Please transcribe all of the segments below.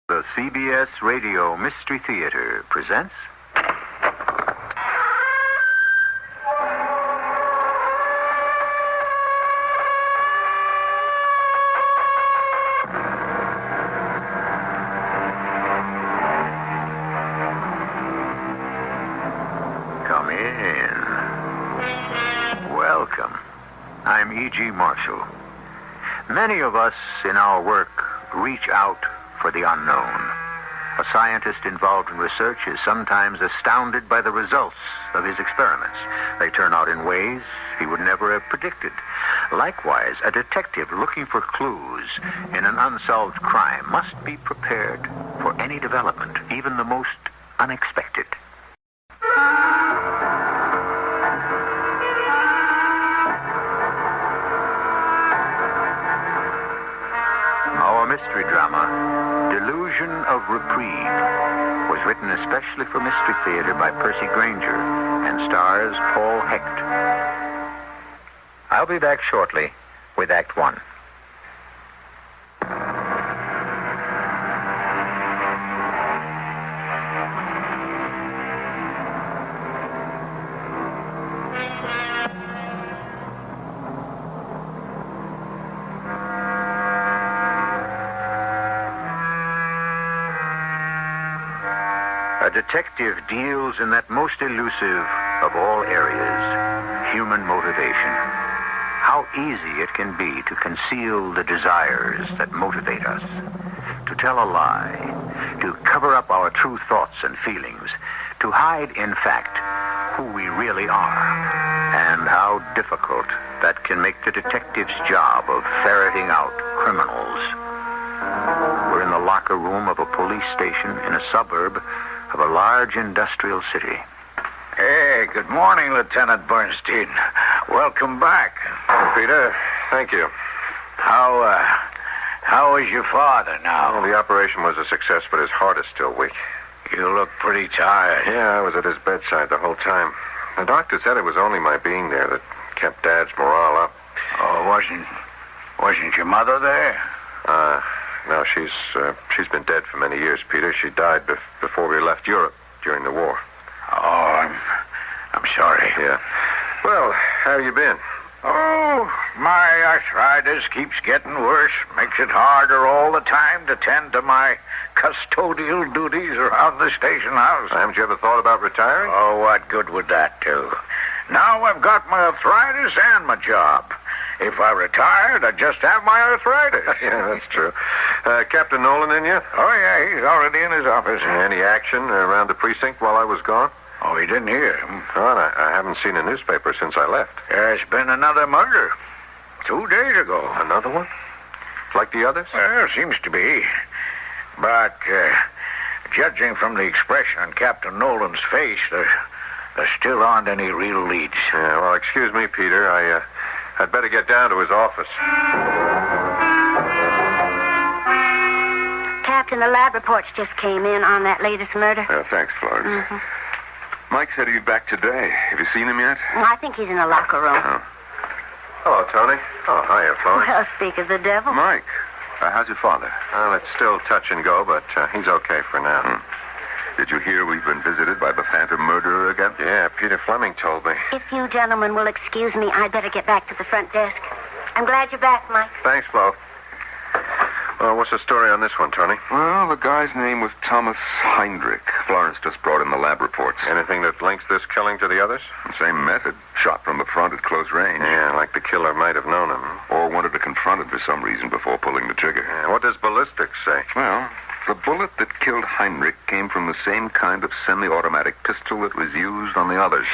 The CBS Radio Mystery Theater presents... Come in. Welcome. I'm E.G. Marshall. Many of us in our work reach out for the unknown. A scientist involved in research is sometimes astounded by the results of his experiments. They turn out in ways he would never have predicted. Likewise, a detective looking for clues in an unsolved crime must be prepared for any development, even the most unexpected. Our mystery drama, Delusion of Reprieve, was written especially for Mystery Theater by Percy Granger and stars Paul Hecht. I'll be back shortly with Act One. A detective deals in that most elusive of all areas, human motivation. How easy it can be to conceal the desires that motivate us, to tell a lie, to cover up our true thoughts and feelings, to hide, in fact, who we really are, and how difficult that can make the detective's job of ferreting out criminals. We're in the locker room of a police station in a suburb of a large industrial city. Hey, good morning, Lieutenant Bernstein. Welcome back. Oh, Peter, thank you. How is your father now? Well, the operation was a success, but his heart is still weak. You look pretty tired. Yeah, I was at his bedside the whole time. The doctor said it was only my being there that kept Dad's morale up. Oh, wasn't your mother there? No, she's been dead for many years, Peter. She died before we left Europe during the war. Oh, I'm sorry. Yeah. Well, how you been? Oh, my arthritis keeps getting worse. Makes it harder all the time to tend to my custodial duties around the station house. Haven't you ever thought about retiring? Oh, what good would that do? Now I've got my arthritis and my job. If I retired, I'd just have my arthritis. Yeah, that's true. Captain Nolan in yet? Oh, yeah, he's already in his office. Any action around the precinct while I was gone? Oh, he didn't hear him. Well, I haven't seen a newspaper since I left. There's been another murder 2 days ago. Another one? Like the others? Well, seems to be. But judging from the expression on Captain Nolan's face, there still aren't any real leads. Yeah, well, excuse me, Peter. I'd better get down to his office. Captain, the lab reports just came in on that latest murder. Thanks, Florence. Mm-hmm. Mike said he'd be back today. Have you seen him yet? I think he's in the locker room. Hello, Tony. Oh, hiya, Florence. Well, speak of the devil. Mike, how's your father? Well, it's still touch and go, but he's okay for now. Did you hear we've been visited by the phantom murderer again? Yeah, Peter Fleming told me. If you gentlemen will excuse me, I'd better get back to the front desk. I'm glad you're back, Mike. Thanks, Flo. Well, what's the story on this one, Tony? Well, the guy's name was Thomas Heinrich. Florence just brought in the lab reports. Anything that links this killing to the others? Same method. Shot from the front at close range. Yeah, like the killer might have known him. Or wanted to confront it for some reason before pulling the trigger. Yeah, what does ballistics say? Well, the bullet that killed Heinrich came from the same kind of semi-automatic pistol that was used on the others.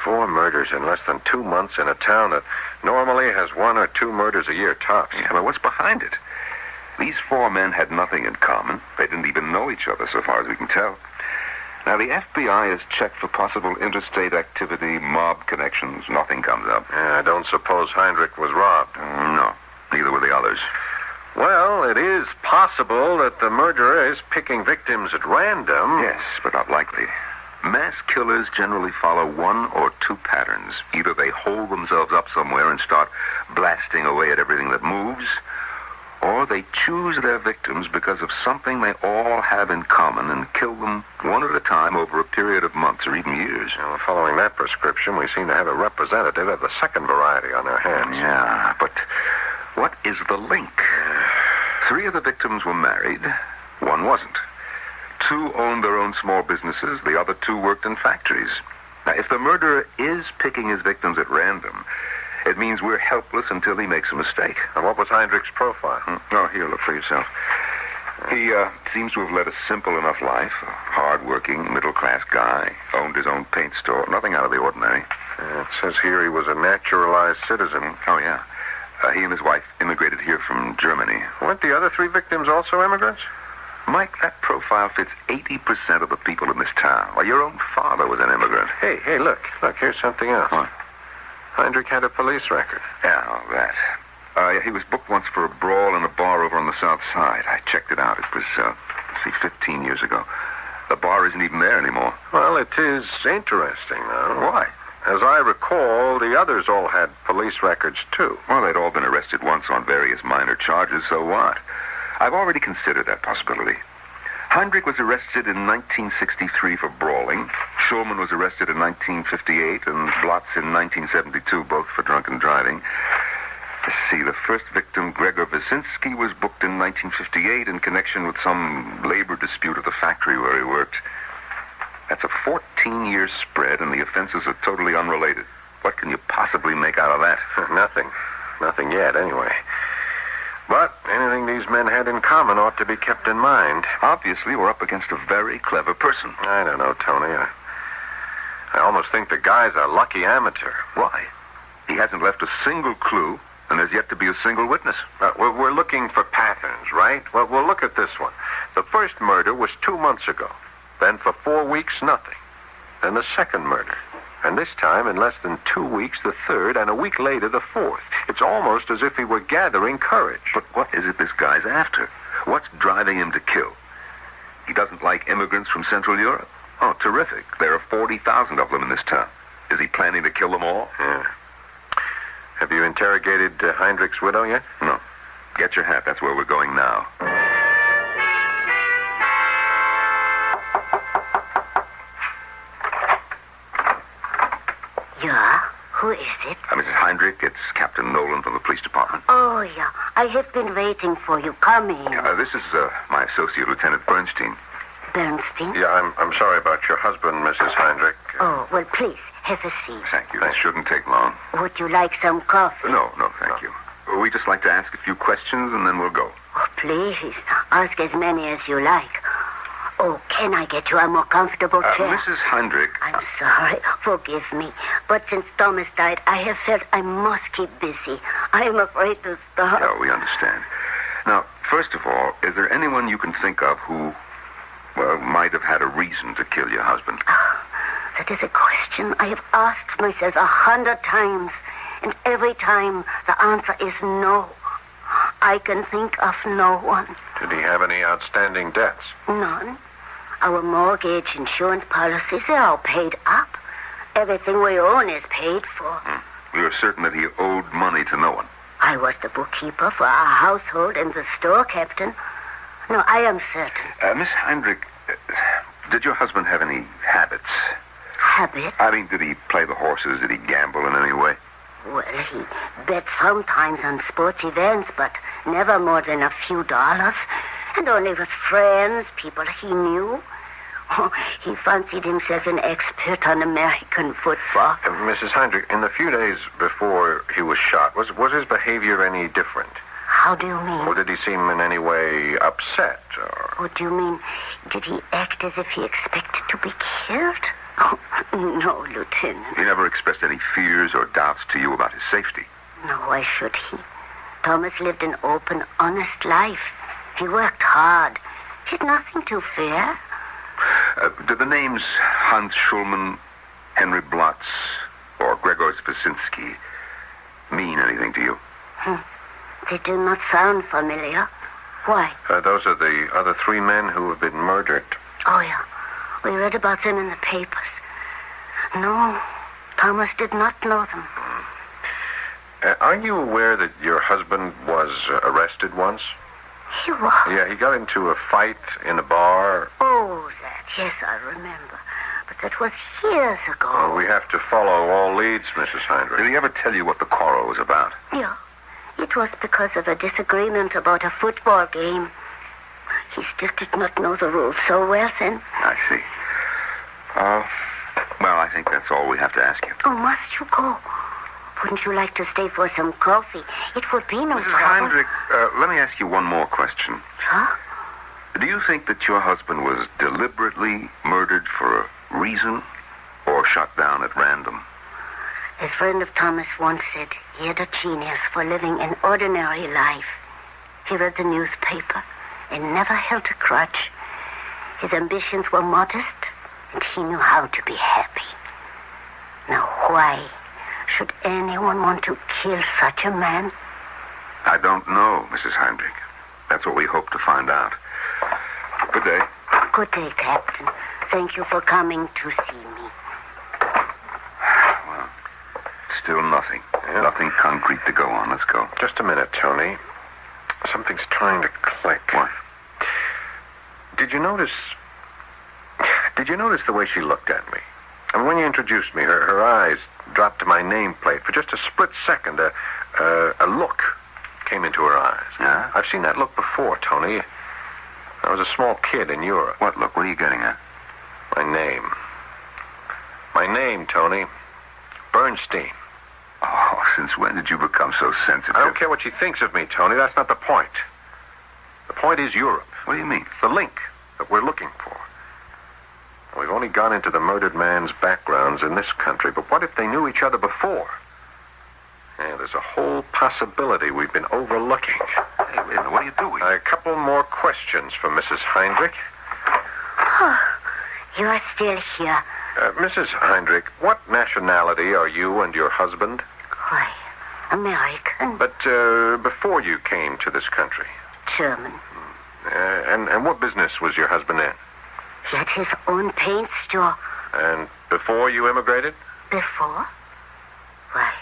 4 murders in less than 2 months in a town that normally has 1 or 2 murders a year tops. Yeah, but what's behind it? These 4 men had nothing in common. They didn't even know each other, so far as we can tell. Now, the FBI has checked for possible interstate activity, mob connections. Nothing comes up. Yeah, I don't suppose Heinrich was robbed. No, neither were the others. Well, it is possible that the murderer is picking victims at random. Yes, but not likely. Mass killers generally follow 1 or 2 patterns. Either they hold themselves up somewhere and start blasting away at everything that moves, or they choose their victims because of something they all have in common and kill them one at a time over a period of months or even years. Well, following that prescription, we seem to have a representative of the second variety on our hands. Yeah, but what is the link? 3 of the victims were married. 1 wasn't. 2 owned their own small businesses. The other 2 worked in factories. Now, if the murderer is picking his victims at random, it means we're helpless until he makes a mistake. And what was Heinrich's profile? Oh, here, look for yourself. He seems to have led a simple enough life. A hard-working, middle-class guy. Owned his own paint store. Nothing out of the ordinary. It says here he was a naturalized citizen. Oh, yeah. He and his wife immigrated here from Germany. Weren't the other 3 victims also immigrants? Mike, that profile fits 80% of the people in this town. Well, your own father was an immigrant. Hey, look, here's something else. What? Heinrich had a police record. Yeah, all that. He was booked once for a brawl in a bar over on the south side. I checked it out. It was, 15 years ago. The bar isn't even there anymore. Well, it is interesting, though. Why? As I recall, the others all had police records, too. Well, they'd all been arrested once on various minor charges, so what? I've already considered that possibility. Heinrich was arrested in 1963 for brawling. Schulman was arrested in 1958, and Blotz in 1972, both for drunken driving. Let's see, the first victim, Gregor Wyszynski, was booked in 1958 in connection with some labor dispute at the factory where he worked. That's a 14-year spread, and the offenses are totally unrelated. What can you possibly make out of that? Nothing. Nothing yet, anyway. But anything these men had in common ought to be kept in mind. Obviously, we're up against a very clever person. I don't know, Tony. I almost think the guy's a lucky amateur. Why? He hasn't left a single clue, and there's yet to be a single witness. We're looking for patterns, right? Well, we'll look at this one. The first murder was 2 months ago. Then for 4 weeks, nothing. Then the second murder. And this time, in less than 2 weeks, the third, and a week later, the fourth. It's almost as if he were gathering courage. But what is it this guy's after? What's driving him to kill? He doesn't like immigrants from Central Europe? Oh, terrific. There are 40,000 of them in this town. Is he planning to kill them all? Yeah. Have you interrogated Heinrich's widow yet? No. Get your hat. That's where we're going now. Yeah? Who is it? Mrs. Heinrich, it's Captain Nolan from the police department. Oh, yeah. I have been waiting for you. Come in. This is my associate, Lieutenant Bernstein. Bernstein? Yeah, I'm sorry about your husband, Mrs. Heinrich. Oh, well, please, have a seat. Thank you. This shouldn't take long. Would you like some coffee? No, thank you. We just like to ask a few questions, and then we'll go. Oh, please, ask as many as you like. Oh, can I get you a more comfortable chair? Mrs. Heinrich... I'm sorry. Forgive me. But since Thomas died, I have felt I must keep busy. I am afraid to stop. Yeah, we understand. Now, first of all, is there anyone you can think of who, well, might have had a reason to kill your husband? That is a question I have asked myself 100 times. And every time the answer is no. I can think of no one. Did he have any outstanding debts? None. Our mortgage, insurance policies, they're all paid up. Everything we own is paid for. You're certain that he owed money to no one? I was the bookkeeper for our household and the store captain. No, I am certain. Miss Heinrich, did your husband have any habits? Habits? I mean, did he play the horses? Did he gamble in any way? Well, he bet sometimes on sports events, but never more than a few dollars. And only with friends, people he knew. Oh, he fancied himself an expert on American football. Mrs. Heinrich, in the few days before he was shot, was his behavior any different? How do you mean? Or did he seem in any way upset? Or... What do you mean? Did he act as if he expected to be killed? Oh, no, Lieutenant. He never expressed any fears or doubts to you about his safety? No, why should he? Thomas lived an open, honest life. He worked hard. He had nothing to fear. Do the names Hans Schulman, Henry Blotz, or Gregor Wyszynski mean anything to you? They do not sound familiar. Why? Those are the other 3 men who have been murdered. Oh, yeah. We read about them in the papers. No, Thomas did not know them. Are you aware that your husband was arrested once? He was. Yeah, he got into a fight in a bar. Oh, that. Yes, I remember. But that was years ago. Well, we have to follow all leads, Mrs. Heinrich. Did he ever tell you what the quarrel was about? Yeah. It was because of a disagreement about a football game. He still did not know the rules so well then. I see. Well, I think that's all we have to ask you. Oh, must you go? Wouldn't you like to stay for some coffee? It would be no Mrs. trouble. Heinrich, let me ask you one more question. Huh? Do you think that your husband was deliberately murdered for a reason or shot down at random? A friend of Thomas once said he had a genius for living an ordinary life. He read the newspaper and never held a grudge. His ambitions were modest, and he knew how to be happy. Now, why should anyone want to kill such a man? I don't know, Mrs. Heinrich. That's what we hope to find out. Good day. Good day, Captain. Thank you for coming to see me. Well, still nothing. Yeah. Nothing concrete to go on. Let's go. Just a minute, Tony. Something's trying to click. What? Did you notice the way she looked at me? And when you introduced me, her eyes dropped to my nameplate. For just a split second, a look came into her eyes. Yeah? I've seen that look before, Tony. I was a small kid in Europe. What look? What are you getting at? My name. My name, Tony. Bernstein. Oh, since when did you become so sensitive? I don't care what she thinks of me, Tony. That's not the point. The point is Europe. What do you mean? It's the link that we're looking for. We've only gone into the murdered man's backgrounds in this country, but what if they knew each other before? Yeah, there's a whole possibility we've been overlooking. Hey, wait a minute. What are you doing? A couple more questions for Mrs. Heinrich. Oh, you are still here. Mrs. Heinrich, what nationality are you and your husband? Why, American. But before you came to this country. German. And what business was your husband in? He had his own paint store. And before you immigrated? Before? Why,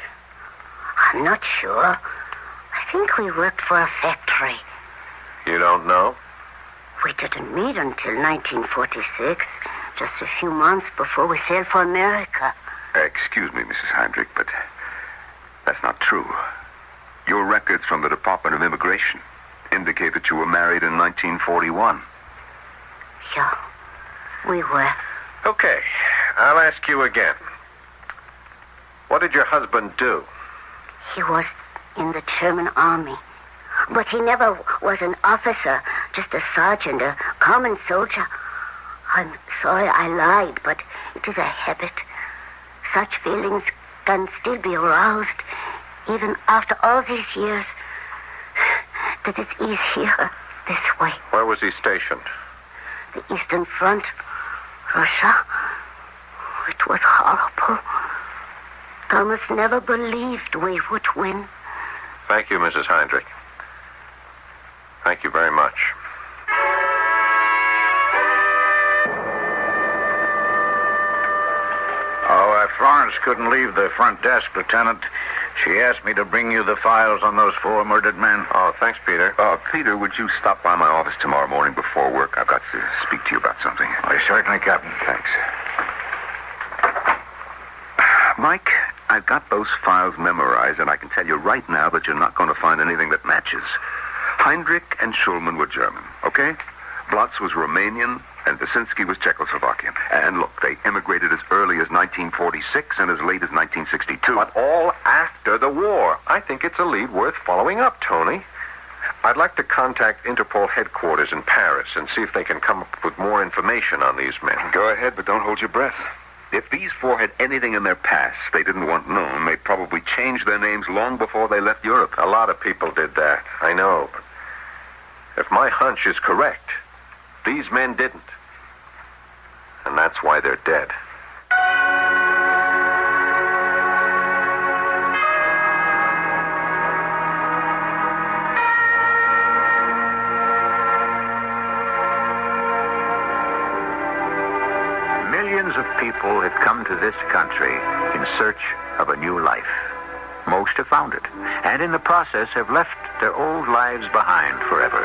I'm not sure. I think we worked for a factory. You don't know? We didn't meet until 1946, just a few months before we sailed for America. Excuse me, Mrs. Heinrich, but that's not true. Your records from the Department of Immigration indicate that you were married in 1941. Yeah, we were. Okay, I'll ask you again. What did your husband do? He was in the German army. But he never was an officer, just a sergeant, a common soldier. I'm sorry I lied, but it is a habit. Such feelings can still be aroused, even after all these years. That it's easier this way. Where was he stationed? The Eastern Front, Russia. It was horrible. Thomas never believed we would win. Thank you, Mrs. Heinrich. Thank you very much. Oh, Florence couldn't leave the front desk, Lieutenant. She asked me to bring you the files on those 4 murdered men. Oh, thanks, Peter. Peter, would you stop by my office tomorrow morning before work? I've got to speak to you about something. Why, certainly, Captain. Thanks. Mike, I've got those files memorized, and I can tell you right now that you're not going to find anything that matches. Heinrich and Schulman were German, okay? Blotz was Romanian, and Wyszynski was Czechoslovakian. And look, they immigrated as early as 1946 and as late as 1962. But all after the war. I think it's a lead worth following up, Tony. I'd like to contact Interpol headquarters in Paris and see if they can come up with more information on these men. Go ahead, but don't hold your breath. If these 4 had anything in their past they didn't want known, they'd probably change their names long before they left Europe. A lot of people did that, I know. But if my hunch is correct, these men didn't. And that's why they're dead. Millions of people had come to this country in search of a new life. Most have found it, and in the process have left their old lives behind forever.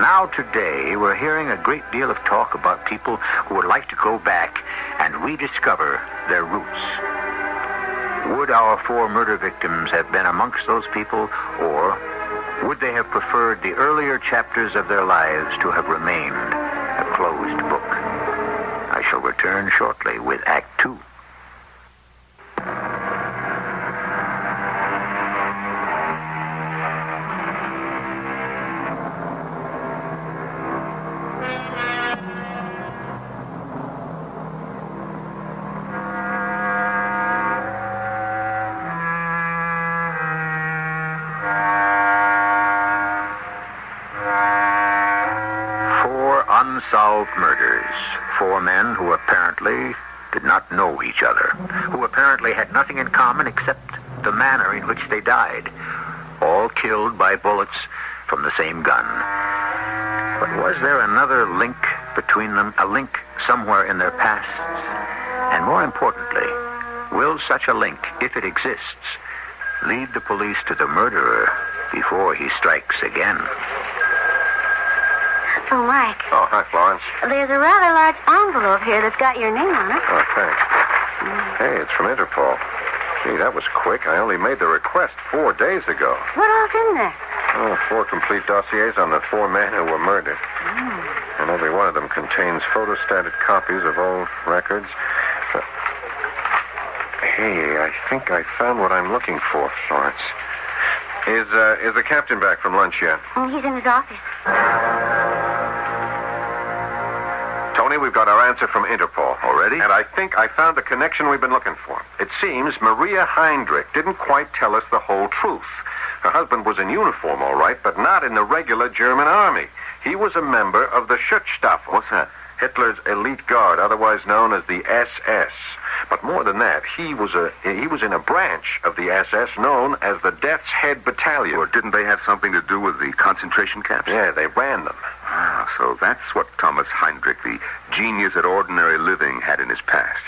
Now today, we're hearing a great deal of talk about people who would like to go back and rediscover their roots. Would our 4 murder victims have been amongst those people, or would they have preferred the earlier chapters of their lives to have remained a closed book? I shall return shortly with Act 2. Unsolved murders. 4 men who apparently did not know each other, who apparently had nothing in common except the manner in which they died, all killed by bullets from the same gun. But was there another link between them, a link somewhere in their pasts? And more importantly, will such a link, if it exists, lead the police to the murderer before he strikes again? Oh, Mike. Oh, hi, Florence. There's a rather large envelope here that's got your name on it. Oh, thanks. Hey, it's from Interpol. Gee, that was quick. I only made the request 4 days ago. What all's in there? Oh, 4 complete dossiers on the 4 men who were murdered. And every one of them contains photostated copies of old records. Hey, I think I found what I'm looking for, Florence. Is the captain back from lunch yet? He's in his office. Tony, we've got our answer from Interpol. Already? And I think I found the connection we've been looking for. It seems Maria Heinrich didn't quite tell us the whole truth. Her husband was in uniform, all right, but not in the regular German army. He was a member of the Schutzstaffel. What's that? Hitler's elite guard, otherwise known as the SS. But more than that, he was in a branch of the SS known as the Death's Head Battalion. Or didn't they have something to do with the concentration camps? Yeah, they ran them. Ah, so that's what Thomas Heinrich, the genius at ordinary living, had in his past.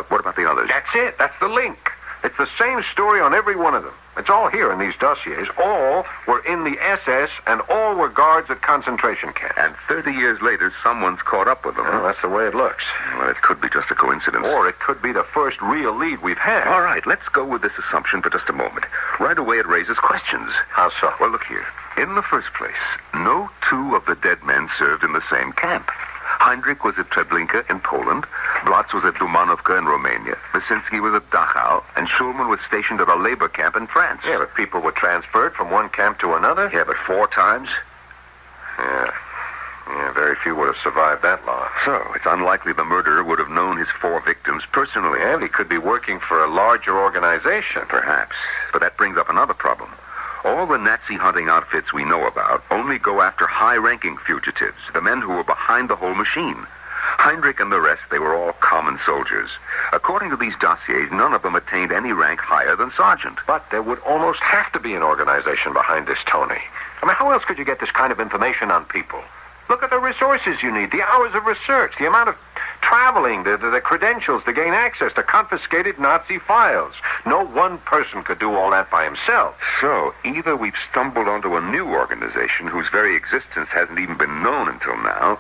What about the others? That's it. That's the link. It's the same story on every one of them. It's all here in these dossiers. All were in the SS, and all were guards at concentration camps. And 30 years later, someone's caught up with them. Well, that's the way it looks. Well, it could be just a coincidence. Or it could be the first real lead we've had. All right, let's go with this assumption for just a moment. Right away, it raises questions. How so? Well, look here. In the first place, no 2 of the dead men served in the same camp. Heinrich was at Treblinka in Poland, Blatz was at Dumanovka in Romania, Wyszynski was at Dachau, and Schulman was stationed at a labor camp in France. Yeah, but people were transferred from one camp to another. Yeah, but 4 times? Yeah, very few would have survived that long. So, it's unlikely the murderer would have known his 4 victims personally. And he could be working for a larger organization. Perhaps. But that brings up another problem. All the Nazi hunting outfits we know about only go after high-ranking fugitives, the men who were behind the whole machine. Heinrich and the rest, they were all common soldiers. According to these dossiers, none of them attained any rank higher than sergeant. But there would almost have to be an organization behind this, Tony. I mean, how else could you get this kind of information on people? Look at the resources you need, the hours of research, the amount of traveling, the credentials to gain access to confiscated Nazi files. No one person could do all that by himself. So, either we've stumbled onto a new organization whose very existence hasn't even been known until now,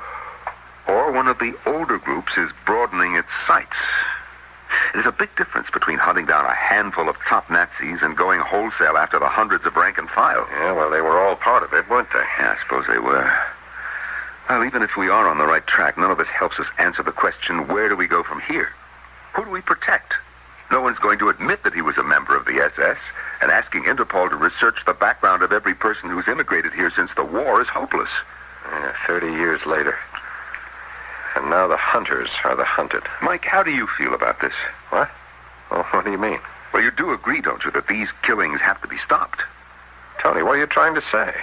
or one of the older groups is broadening its sights. There's a big difference between hunting down a handful of top Nazis and going wholesale after the hundreds of rank and file. Yeah, well, they were all part of it, weren't they? Yeah, I suppose they were. Well, even if we are on the right track, none of this helps us answer the question, where do we go from here? Who do we protect? No one's going to admit that he was a member of the SS, and asking Interpol to research the background of every person who's immigrated here since the war is hopeless. Yeah, 30 years later. And now the hunters are the hunted. Mike, how do you feel about this? What? Well, what do you mean? Well, you do agree, don't you, that these killings have to be stopped? Tony, what are you trying to say?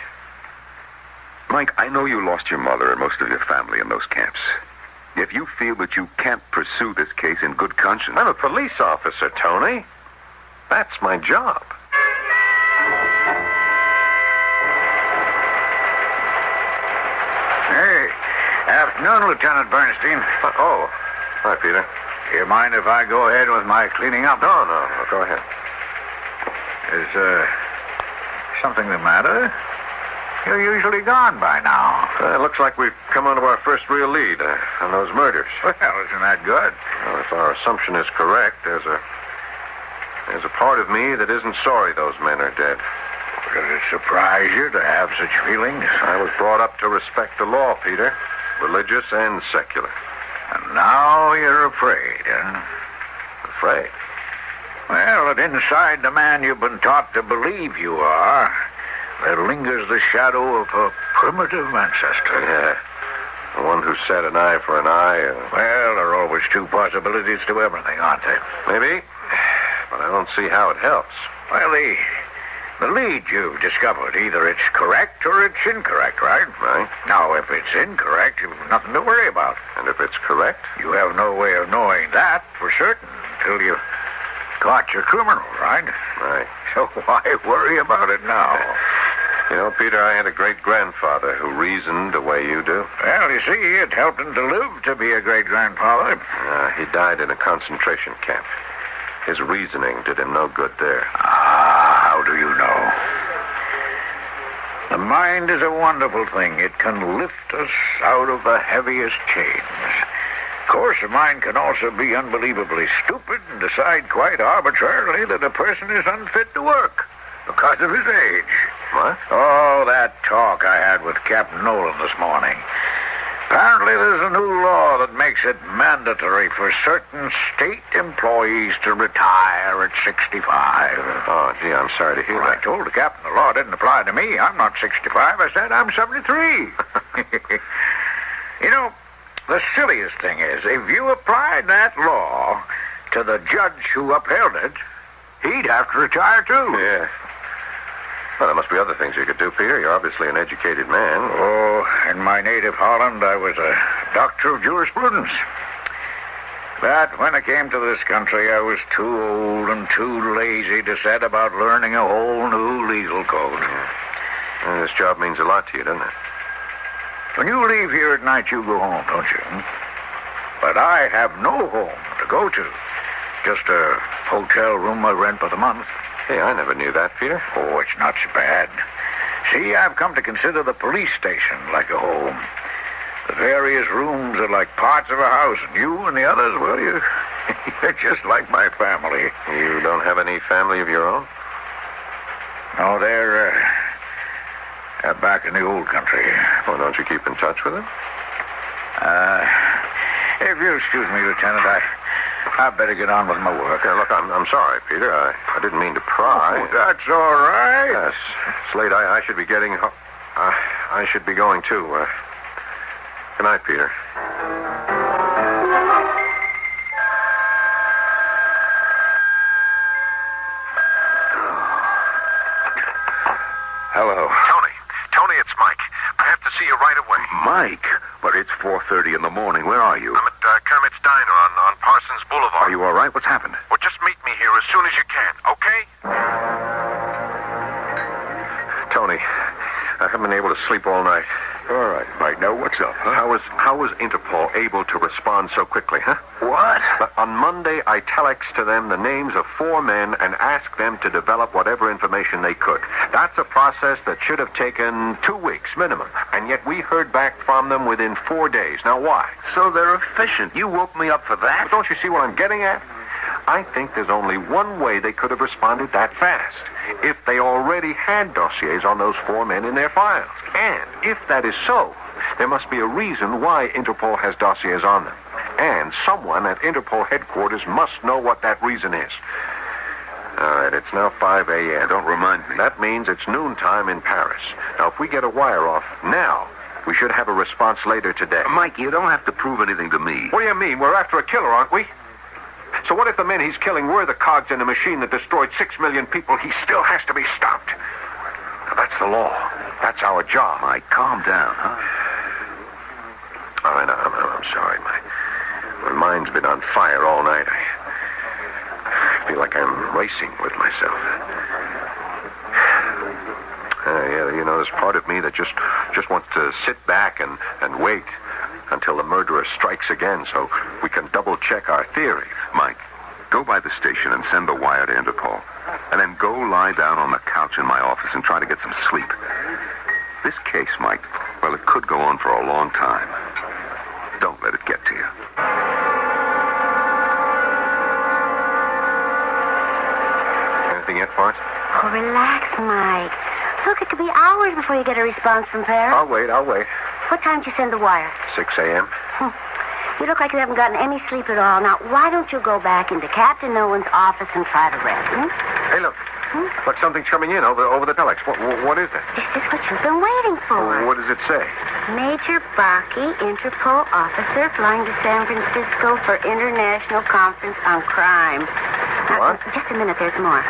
Mike, I know you lost your mother and most of your family in those camps. If you feel that you can't pursue this case in good conscience... I'm a police officer, Tony. That's my job. Hey, afternoon, Lieutenant Bernstein. Oh, hi, Peter. Do you mind if I go ahead with my cleaning up? No, go ahead. Is, something the matter? You're usually gone by now. It looks like we've come onto our first real lead on those murders. Well, isn't that good? Well, if our assumption is correct, there's a part of me that isn't sorry those men are dead. Does it surprise you to have such feelings? I was brought up to respect the law, Peter. Religious and secular. And now you're afraid, huh? Afraid? Well, that inside the man you've been taught to believe you are, there lingers the shadow of a primitive ancestor. Yeah. The one who said an eye for an eye. Well, there are always two possibilities to everything, aren't there? Maybe. But I don't see how it helps. Well, the lead you've discovered, either it's correct or it's incorrect, right? Right. Now, if it's incorrect, you've nothing to worry about. And if it's correct? You have no way of knowing that for certain until you caught your criminal, right? Right. So why worry about it now? You know, Peter, I had a great-grandfather who reasoned the way you do. Well, you see, it helped him to live to be a great-grandfather. He died in a concentration camp. His reasoning did him no good there. How do you know? The mind is a wonderful thing. It can lift us out of the heaviest chains. Of course, the mind can also be unbelievably stupid and decide quite arbitrarily that a person is unfit to work because of his age. What? Oh, that talk I had with Captain Nolan this morning. Apparently there's a new law that makes it mandatory for certain state employees to retire at 65. Oh, gee, I'm sorry to hear Well, I that. told the captain the law didn't apply to me. I'm not 65. I said I'm 73. You know, the silliest thing is, if you applied that law to the judge who upheld it, he'd have to retire too. Yeah. Well, there must be other things you could do, Peter. You're obviously an educated man. Oh, in my native Holland, I was a doctor of jurisprudence. But when I came to this country, I was too old and too lazy to set about learning a whole new legal code. And this job means a lot to you, doesn't it? When you leave here at night, you go home, don't you? But I have no home to go to. Just a hotel room I rent for the month. Hey, I never knew that, Peter. Oh, it's not so bad. See, I've come to consider the police station like a home. The various rooms are like parts of a house, and you and the others, well, you're just like my family. You don't have any family of your own? No, they're back in the old country. Well, don't you keep in touch with them? If you'll excuse me, Lieutenant, I'd better get on with my work. Look, I'm sorry, Peter. I didn't mean to pry. Oh, that's all right. Yes, it's late. I should be getting... I should be going, too. Good night, Peter. Hello. Tony, it's Mike. I have to see you right away. Mike? But it's 4:30 in the morning. Where are you? I'm at Kermit's Diner on Parsons Boulevard. Are you all right? What's happened? Well, just meet me here as soon as you can, okay? Tony, I haven't been able to sleep all night. All right, Mike. Now, what's up, huh? How was Interpol able to respond so quickly, huh? What? On Monday, I telexed to them the names of 4 men and asked them to develop whatever information they could. That's a process that should have taken 2 weeks minimum, and yet we heard back from them within 4 days. Now, why? So they're efficient. You woke me up for that? But don't you see what I'm getting at? I think there's only one way they could have responded that fast. If they already had dossiers on those 4 men in their files. And if that is so, there must be a reason why Interpol has dossiers on them. And someone at Interpol headquarters must know what that reason is. All right, it's now 5 a.m. Don't remind me. That means it's noontime in Paris. Now, if we get a wire off now, we should have a response later today. Mike, you don't have to prove anything to me. What do you mean? We're after a killer, aren't we? So what if the men he's killing were the cogs in a machine that destroyed 6 million people? He still has to be stopped. Now, that's the law. That's our job. Mike, calm down, huh? All right, I'm sorry. My mind's been on fire all night. I feel like I'm racing with myself. Yeah, you know, there's part of me that just wants to sit back and wait until the murderer strikes again so we can double-check our theory. Mike, go by the station and send the wire to Interpol. and then go lie down on the couch in my office and try to get some sleep. This case, Mike, well, it could go on for a long time. Don't let it get to you. Anything yet, Forrest? Oh, relax, Mike. Look, it could be hours before you get a response from Paris. I'll wait. What time did you send the wire? 6 a.m. You look like you haven't gotten any sleep at all. Now, why don't you go back into Captain Nolan's office and try to rest? Hey, look. Look, something's coming in over the telex. What is it? This is what you've been waiting for. What does it say? Major Baki, Interpol officer, flying to San Francisco for international conference on crime. What? Just a minute, there's more.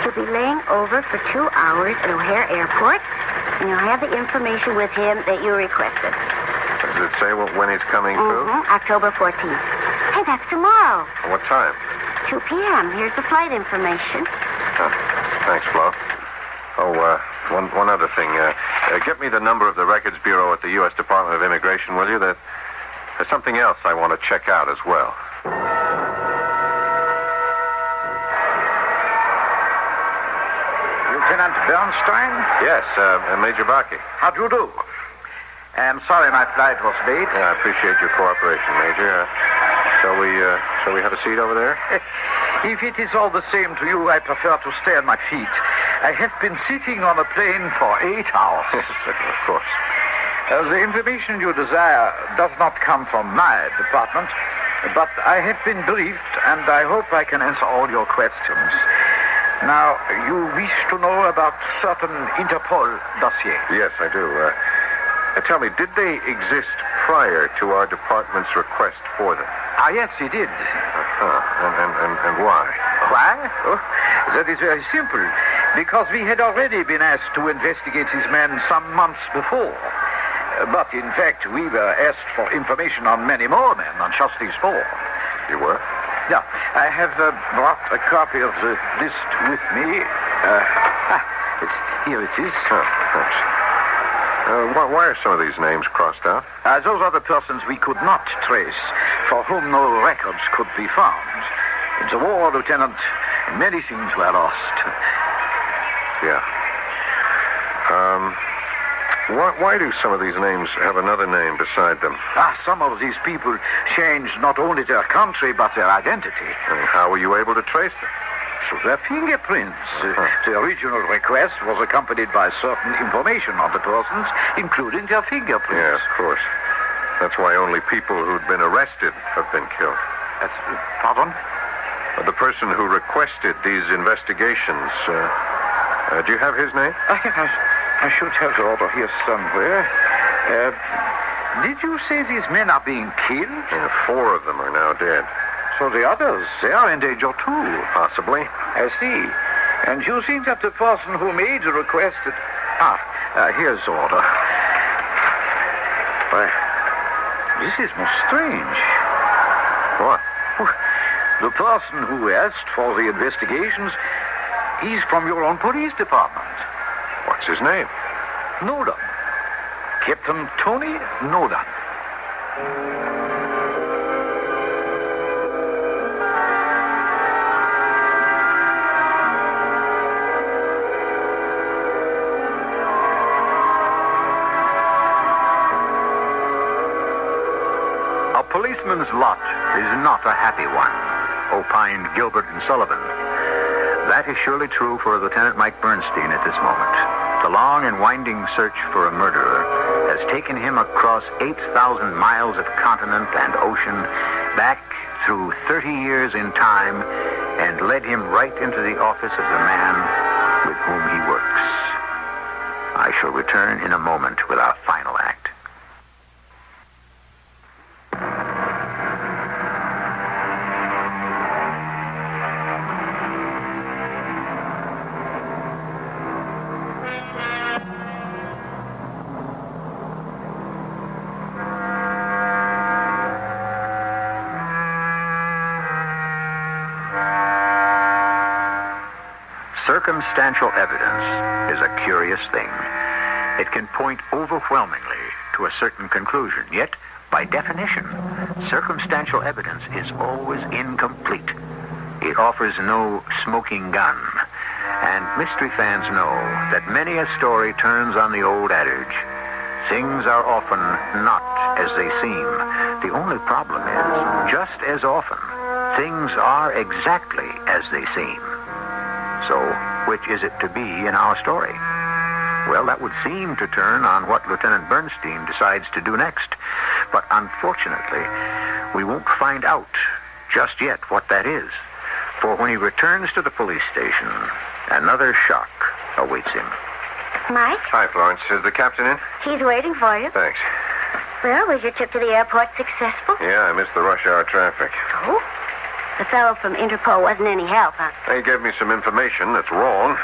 He'll be laying over for 2 hours at O'Hare Airport, and you'll have the information with him that you requested. Does it say when he's coming through? October 14th. Hey, that's tomorrow. What time? 2 p.m. Here's the flight information. Thanks, Flo. Oh, one other thing. Get me the number of the Records Bureau at the U.S. Department of Immigration, will you? There's something else I want to check out as well. Lieutenant Bernstein? Yes, Major Baki. How do you do? I'm sorry my flight was late. Yeah, I appreciate your cooperation, Major. Shall we have a seat over there? If it is all the same to you, I prefer to stay on my feet. I have been sitting on a plane for 8 hours. Of course. The information you desire does not come from my department, but I have been briefed, and I hope I can answer all your questions. Now, you wish to know about certain Interpol dossiers. Yes, I do. Tell me, did they exist prior to our department's request for them? Yes, he did. And why? Why? Oh, that is very simple. Because we had already been asked to investigate his men some months before. But in fact, we were asked for information on many more men, not just these 4. You were? Yeah, I have brought a copy of the list with me. Here it is. Thanks. Why are some of these names crossed out? Those are the persons we could not trace, for whom no records could be found. In the war, Lieutenant, many things were lost. Yeah. Why do some of these names have another name beside them? Some of these people changed not only their country, but their identity. And how were you able to trace them? Through their fingerprints. The original request was accompanied by certain information on the persons, including their fingerprints. Yeah, of course. That's why only people who'd been arrested have been killed. Pardon? The person who requested these investigations, do you have his name? I should have the order here somewhere. Did you say these men are being killed? Yeah, 4 of them are now dead. So the others, they are in danger too. Possibly. I see. And you think that the person who made the request... here's the order. Why, this is most strange. What? The person who asked for the investigations, he's from your own police department. What's his name? Nolan. Captain Tony Nolan. A policeman's lot is not a happy one, opined Gilbert and Sullivan. That is surely true for Lieutenant Mike Bernstein at this moment. The long and winding search for a murderer has taken him across 8,000 miles of continent and ocean, back through 30 years in time, and led him right into the office of the man with whom he works. I shall return in a moment with our final act. Circumstantial evidence is a curious thing. It can point overwhelmingly to a certain conclusion, yet, by definition, circumstantial evidence is always incomplete. It offers no smoking gun, And mystery fans know that many a story turns on the old adage. Things are often not as they seem. The only problem is, just as often, things are exactly as they seem. So, which is it to be in our story? Well, that would seem to turn on what Lieutenant Bernstein decides to do next. But unfortunately, we won't find out just yet what that is. For when he returns to the police station, another shock awaits him. Mike, Hi, Florence. Is the captain in? he's waiting for you. Thanks. Well, was your trip to the airport successful? Yeah, I missed the rush hour traffic. Oh? The fellow from Interpol wasn't any help, huh? They gave me some information that's wrong.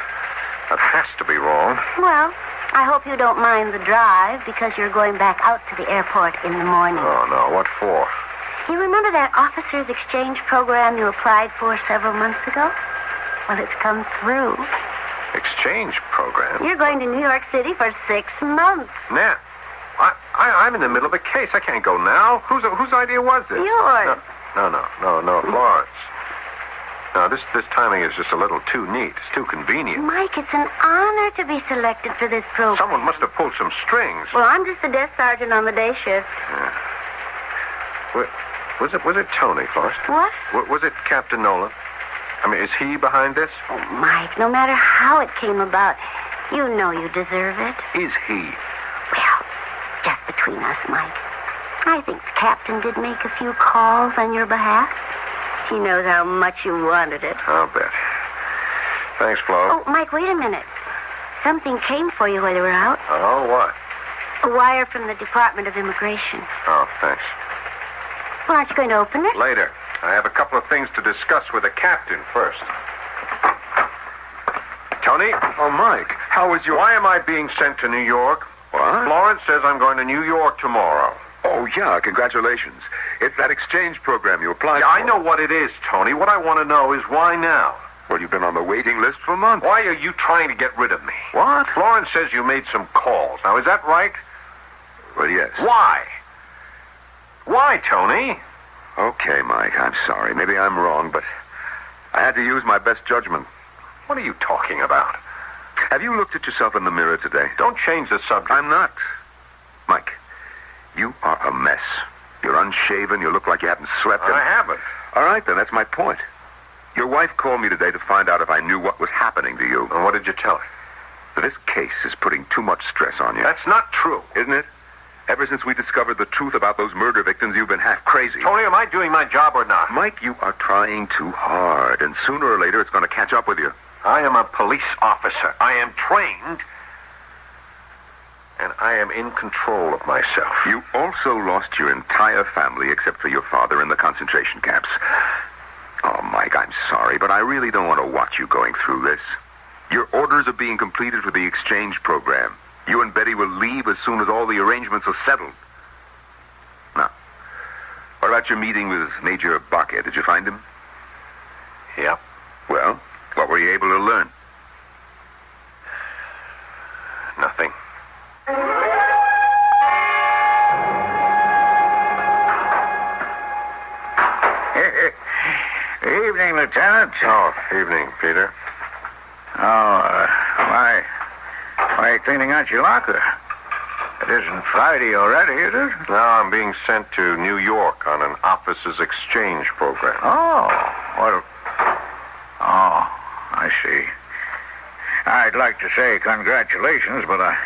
That has to be wrong. Well, I hope you don't mind the drive because you're going back out to the airport in the morning. Oh, no. What for? You remember that officers' exchange program you applied for several months ago? Well, it's come through. Exchange program? You're going to New York City for 6 months. Nat, I'm in the middle of a case. I can't go now. Whose idea was this? Yours. No, Florence. No, this timing is just a little too neat. It's too convenient. Mike, it's an honor to be selected for this program. Someone must have pulled some strings. Well, I'm just the desk sergeant on the day shift. Was it Tony, Florence? What? Was it Captain Nolan? I mean, is he behind this? Oh, Mike, no matter how it came about, you know you deserve it. Is he? Well, just between us, Mike. I think the captain did make a few calls on your behalf. He knows how much you wanted it. I'll bet. Thanks, Flo. Oh, Mike, wait a minute. Something came for you while you were out. Oh, what? A wire from the Department of Immigration. Oh, thanks. Well, aren't you going to open it? Later. I have a couple of things to discuss with the captain first. Tony? Oh, Mike, how is your... Why am I being sent to New York? What? Florence says I'm going to New York tomorrow. Oh, yeah, congratulations. It's that exchange program you applied Yeah, for. I know what it is, Tony. What I want to know is why now? Well, you've been on the waiting list for months. Why are you trying to get rid of me? What? Florence says you made some calls. Now, is that right? Well, yes. Why? Why, Tony? Okay, Mike, I'm sorry. Maybe I'm wrong, but I had to use my best judgment. What are you talking about? Have you looked at yourself in the mirror today? Don't change the subject. I'm not. Mike, you are a mess. You're unshaven. You look like you haven't slept. I haven't. All right, then, that's my point. Your wife called me today to find out if I knew what was happening to you. And what did you tell her? This case is putting too much stress on you. That's not true. Isn't it? Ever since we discovered the truth about those murder victims, you've been half crazy. Tony, am I doing my job or not? Mike, you are trying too hard, and sooner or later it's going to catch up with you. I am a police officer. I am trained, and I am in control of myself. You also lost your entire family except for your father in the concentration camps. Oh, Mike, I'm sorry, but I really don't want to watch you going through this. Your orders are being completed for the exchange program. You and Betty will leave as soon as all the arrangements are settled. Now, what about your meeting with Major Bakke? Did you find him? Yep. Well, what were you able to learn? Nothing. Evening, Lieutenant. Oh, evening, Peter. Why are you cleaning out your locker? It isn't Friday already, is it? No, I'm being sent to New York on an officers' exchange program. Oh, I see. I'd like to say congratulations, but I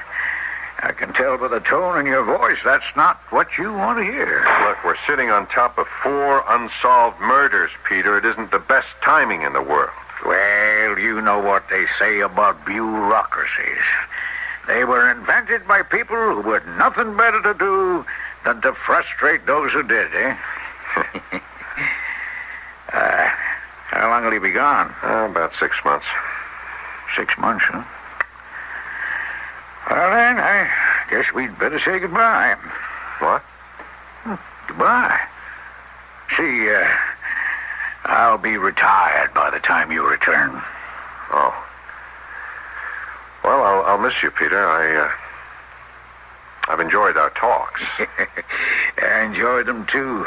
can tell by the tone in your voice that's not what you want to hear. Look, we're sitting on top of 4 unsolved murders, Peter. It isn't the best timing in the world. Well, you know what they say about bureaucracies. They were invented by people who had nothing better to do than to frustrate those who did, eh? How long will he be gone? About 6 months. 6 months, huh? Well, then, I guess we'd better say goodbye. What? Goodbye. See, I'll be retired by the time you return. Oh. Well, I'll miss you, Peter. I've enjoyed our talks. I enjoyed them, too.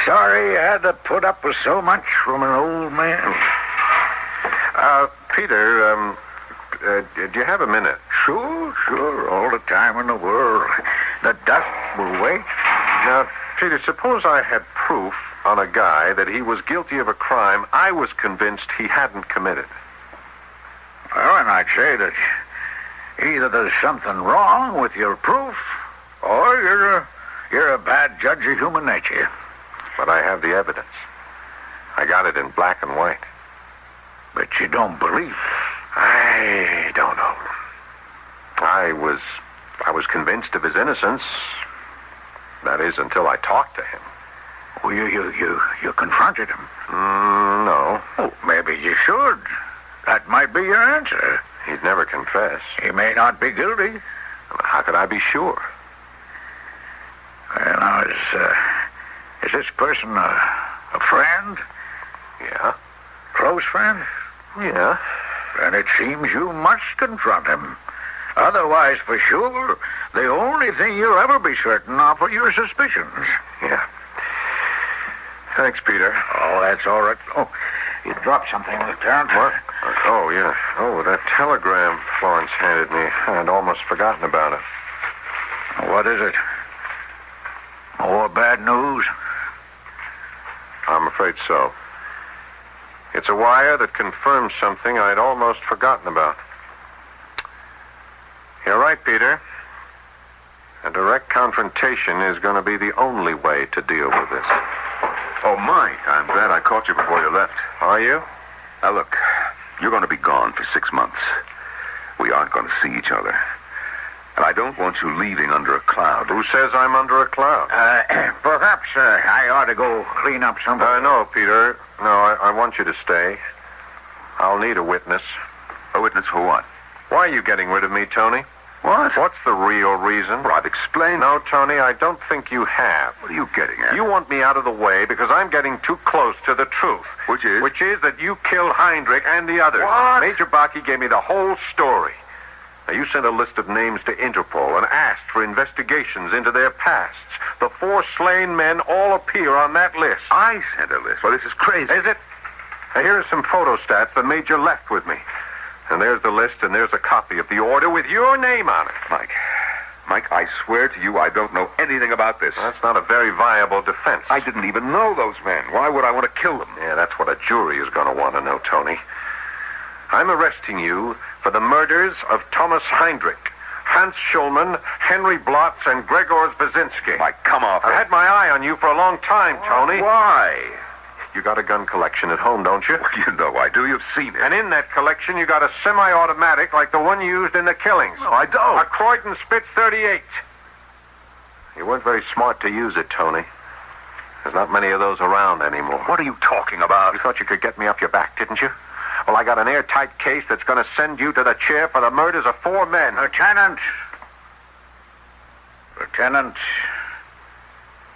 Sorry I had to put up with so much from an old man. Peter, do you have a minute? Sure. All the time in the world. The dust will wait. Now, Peter, suppose I had proof on a guy that he was guilty of a crime I was convinced he hadn't committed. Well, and I'd say that either there's something wrong with your proof, or you're a bad judge of human nature. But I have the evidence. I got it in black and white. But you don't believe. I don't know. I was convinced of his innocence. That is, until I talked to him. Well, you confronted him. No. Oh, maybe you should. That might be your answer. He'd never confess. He may not be guilty. How could I be sure? Well, now, is this person a friend? Yeah. Close friend? Yeah. Then it seems you must confront him. Otherwise, for sure, the only thing you'll ever be certain of are your suspicions. Yeah. Thanks, Peter. Oh, that's all right. Oh, you dropped something, Lieutenant. What? Oh, yeah. Oh, that telegram Florence handed me. I'd almost forgotten about it. What is it? More bad news? I'm afraid so. It's a wire that confirms something I'd almost forgotten about. You're right, Peter. A direct confrontation is going to be the only way to deal with this. Oh, Mike, I'm glad I caught you before you left. Are you? Now, look, you're going to be gone for 6 months. We aren't going to see each other. And I don't want you leaving under a cloud. Who says I'm under a cloud? Perhaps I ought to go clean up something. No, Peter. No, I want you to stay. I'll need a witness. A witness for what? Why are you getting rid of me, Tony? What? What's the real reason? Well, I've explained. No, Tony, I don't think you have. What are you getting at? You want me out of the way because I'm getting too close to the truth. Which is? Which is that you killed Heinrich and the others. What? Major Baki gave me the whole story. Now, you sent a list of names to Interpol and asked for investigations into their pasts. The 4 slain men all appear on that list. I sent a list. Well, this is crazy. Is it? Now, here are some photostats the Major left with me. And there's the list, and there's a copy of the order with your name on it. Mike, I swear to you I don't know anything about this. That's not a very viable defense. I didn't even know those men. Why would I want to kill them? Yeah, that's what a jury is going to want to know, Tony. I'm arresting you for the murders of Thomas Heinrich, Hans Schulman, Henry Blotz, and Gregor Brzezinski. Mike, come off. I've had my eye on you for a long time, Tony. Why? You got a gun collection at home, don't you? Well, you know I do. You've seen it. And in that collection, you got a semi-automatic like the one used in the killings. No, I don't. A Croydon Spitz 38. You weren't very smart to use it, Tony. There's not many of those around anymore. What are you talking about? You thought you could get me off your back, didn't you? Well, I got an airtight case that's going to send you to the chair for the murders of 4 men. Lieutenant,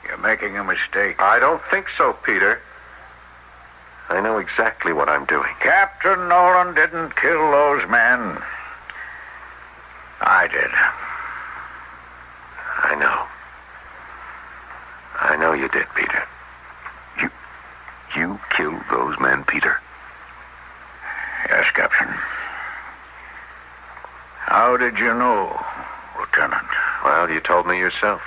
you're making a mistake. I don't think so, Peter. I know exactly what I'm doing. Captain Nolan didn't kill those men. I did. I know. I know you did, Peter. You killed those men, Peter? Yes, Captain. How did you know, Lieutenant? Well, you told me yourself.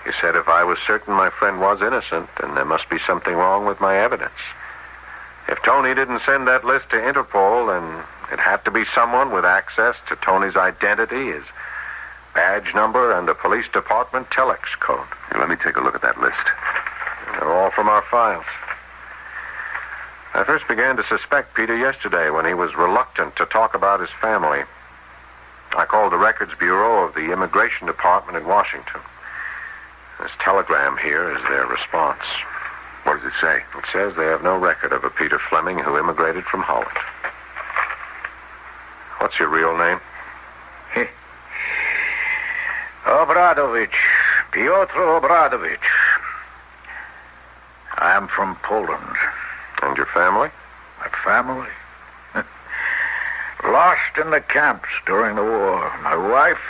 You said if I was certain my friend was innocent, then there must be something wrong with my evidence. If Tony didn't send that list to Interpol, then it had to be someone with access to Tony's identity, his badge number, and the police department telex code. Here, let me take a look at that list. They're all from our files. I first began to suspect Peter yesterday when he was reluctant to talk about his family. I called the Records Bureau of the Immigration Department in Washington. This telegram here is their response. What does it say? It says they have no record of a Peter Fleming who immigrated from Holland. What's your real name? Obradovich. Piotr Obradovich. I'm from Poland. And your family? My family? Lost in the camps during the war. My wife,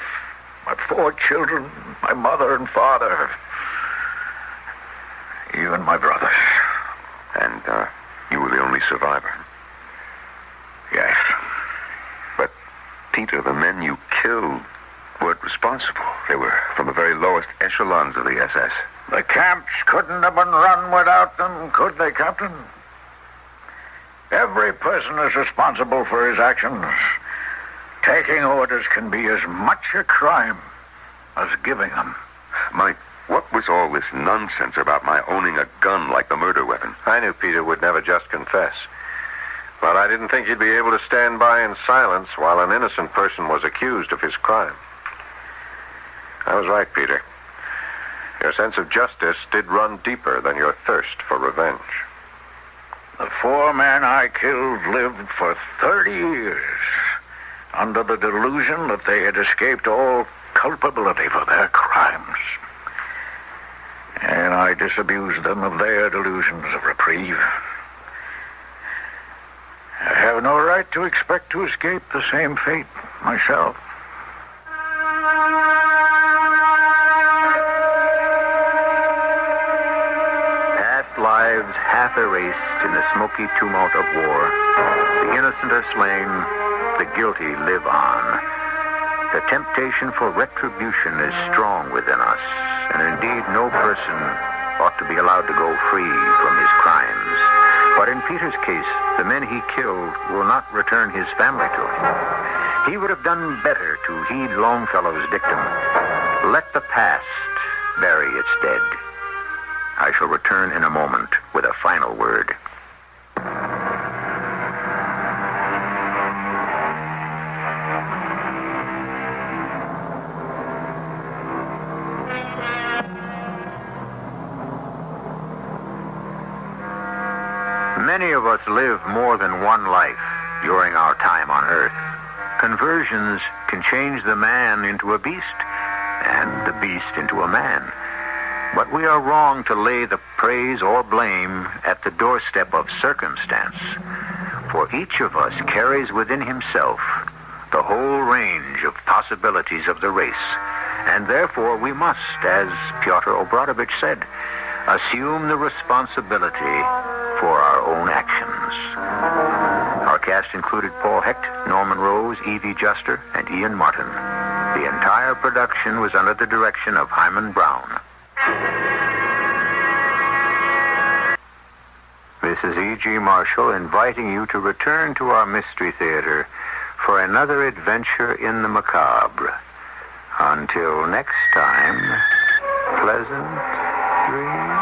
my 4 children, my mother and father. Even my brothers. And you were the only survivor? killed weren't responsible. They were from the very lowest echelons of the SS. The camps couldn't have been run without them, could they, Captain? Every person is responsible for his actions. Taking orders can be as much a crime as giving them. Mike, what was all this nonsense about my owning a gun like the murder weapon? I knew Peter would never just confess. But I didn't think he'd be able to stand by in silence while an innocent person was accused of his crime. I was right, Peter. Your sense of justice did run deeper than your thirst for revenge. The 4 men I killed lived for 30 years under the delusion that they had escaped all culpability for their crimes. And I disabused them of their delusions of reprieve. I have no right to expect to escape the same fate myself. Past lives half erased in the smoky tumult of war. The innocent are slain, the guilty live on. The temptation for retribution is strong within us, and indeed no person ought to be allowed to go free from his crimes. But in Peter's case, the men he killed will not return his family to him. He would have done better to heed Longfellow's dictum. Let the past bury its dead. I shall return in a moment with a final word. Many of us live more than one life during our time on Earth. Conversions can change the man into a beast, and the beast into a man. But we are wrong to lay the praise or blame at the doorstep of circumstance. For each of us carries within himself the whole range of possibilities of the race, and therefore we must, as Pyotr Obradovich said, assume the responsibility for our own actions. Our cast included Paul Hecht, Norman Rose, Evie Juster, and Ian Martin. The entire production was under the direction of Hyman Brown. This is E.G. Marshall inviting you to return to our Mystery Theater for another adventure in the macabre. Until next time, pleasant dreams.